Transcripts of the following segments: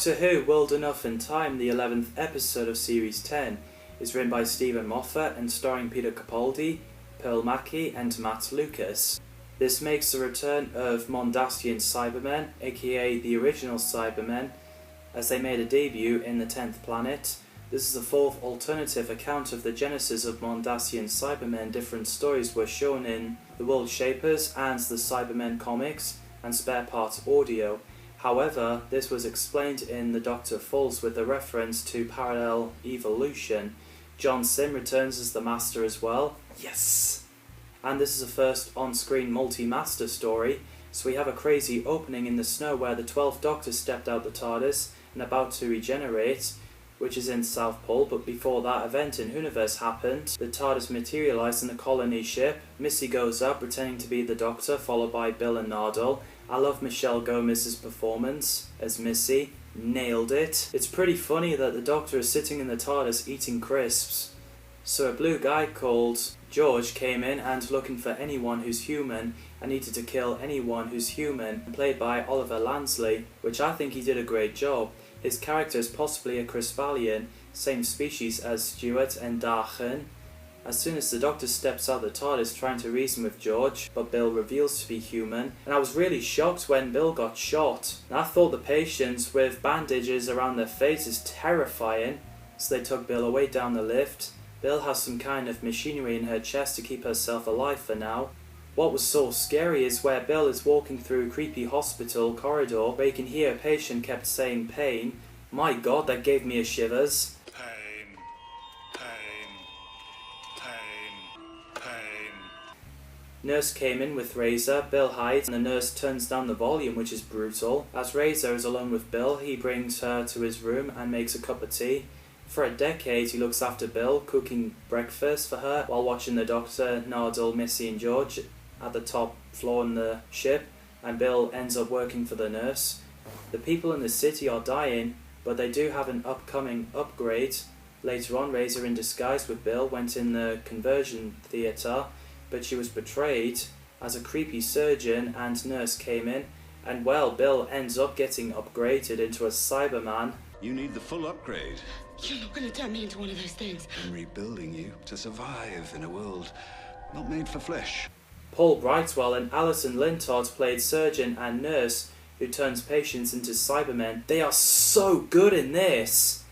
Doctor Who World Enough in Time, the 11th episode of Series 10, is written by Stephen Moffat and starring Peter Capaldi, Pearl Mackie and Matt Lucas. This makes the return of Mondasian Cybermen, aka the original Cybermen, as they made a debut in the 10th planet. This is the fourth alternative account of the genesis of Mondasian Cybermen. Different stories were shown in The World Shapers and the Cybermen comics and spare parts audio. However, this was explained in The Doctor Falls with a reference to parallel evolution. John Sim returns as the Master as well. Yes! And this is the first on-screen multi-master story, so we have a crazy opening in the snow where the 12th Doctor stepped out the TARDIS and about to regenerate, which is in South Pole, but before that event in Whoniverse happened, the TARDIS materialised in the colony ship. Missy goes up pretending to be the Doctor, followed by Bill and Nardole. I love Michelle Gomez's performance as Missy. Nailed it. It's pretty funny that the Doctor is sitting in the TARDIS eating crisps. So a blue guy called George came in and looking for anyone who's human and needed to kill anyone who's human, played by Oliver Lansley, which I think he did a great job. His character is possibly a Crisvallian, same species as Stuart and Dachen. As soon as the Doctor steps out the TARDIS trying to reason with George, but Bill reveals to be human, and I was really shocked when Bill got shot. And I thought the patients with bandages around their faces terrifying, so they took Bill away down the lift. Bill has some kind of machinery in her chest to keep herself alive for now. What was so scary is where Bill is walking through a creepy hospital corridor where you can hear a patient kept saying pain. My god, that gave me a shivers. Pain, pain, pain, pain. Nurse came in with Razor, Bill hides, and the nurse turns down the volume, which is brutal. As Razor is alone with Bill, he brings her to his room and makes a cup of tea. For a decade, he looks after Bill, cooking breakfast for her while watching the Doctor, Nardole, Missy and George at the top floor in the ship, and Bill ends up working for the nurse. The people in the city are dying, but they do have an upcoming upgrade. Later on, Razor in disguise with Bill went in the conversion theatre, but she was betrayed as a creepy surgeon and nurse came in, and well, Bill ends up getting upgraded into a Cyberman. You need the full upgrade. You're not going to turn me into one of those things. I'm rebuilding you to survive in a world not made for flesh. Paul Brightwell and Alison Lintott played surgeon and nurse who turns patients into Cybermen. They are so good in this.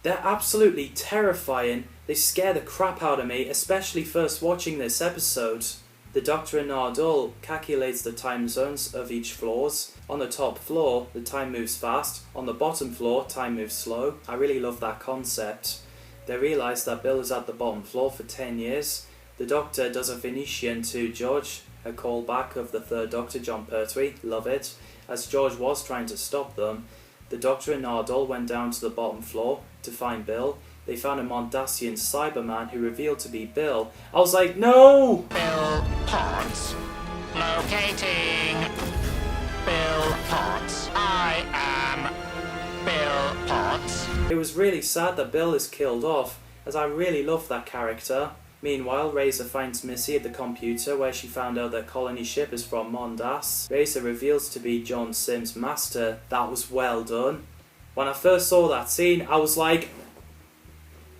They're absolutely terrifying. They scare the crap out of me, especially first watching this episode. The Doctor and Nardole calculates the time zones of each floors. On the top floor, the time moves fast. On the bottom floor, time moves slow. I really love that concept. They realise that Bill is at the bottom floor for 10 years. The Doctor does a Venetian to George, a callback of the third Doctor, John Pertwee. Love it. As George was trying to stop them, the Doctor and Nardole went down to the bottom floor to find Bill. They found a Mondasian Cyberman who revealed to be Bill. I was like, no! Bill Potts. Locating Bill Potts. I am Bill Potts. It was really sad that Bill is killed off, as I really love that character. Meanwhile, Razor finds Missy at the computer where she found out that colony ship is from Mondas. Razor reveals to be John Sim's master. That was well done. When I first saw that scene, I was like,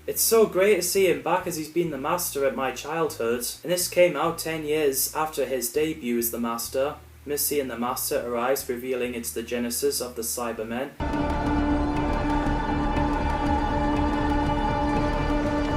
it's so great to see him back as he's been the Master at my childhood. And this came out 10 years after his debut as the Master. Missy and the Master arrives, revealing it's the genesis of the Cybermen.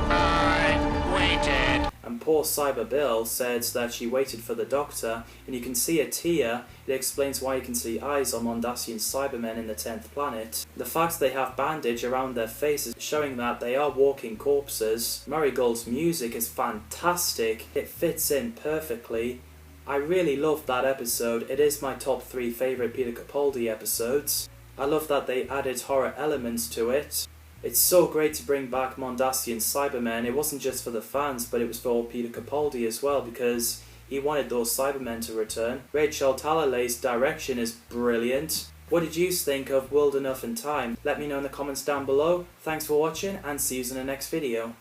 I waited. And poor Cyber Bill said that she waited for the Doctor, and you can see a tear. It explains why you can see eyes on Mondasian Cybermen in the 10th planet. The fact they have bandage around their faces showing that they are walking corpses. Murray Gold's music is fantastic. It fits in perfectly. I really loved that episode. It is my top 3 favourite Peter Capaldi episodes. I love that they added horror elements to it. It's so great to bring back Mondasian Cybermen. It wasn't just for the fans, but it was for Peter Capaldi as well, because he wanted those Cybermen to return. Rachel Talalay's direction is brilliant. What did you think of World Enough in Time? Let me know in the comments down below. Thanks for watching, and see you in the next video.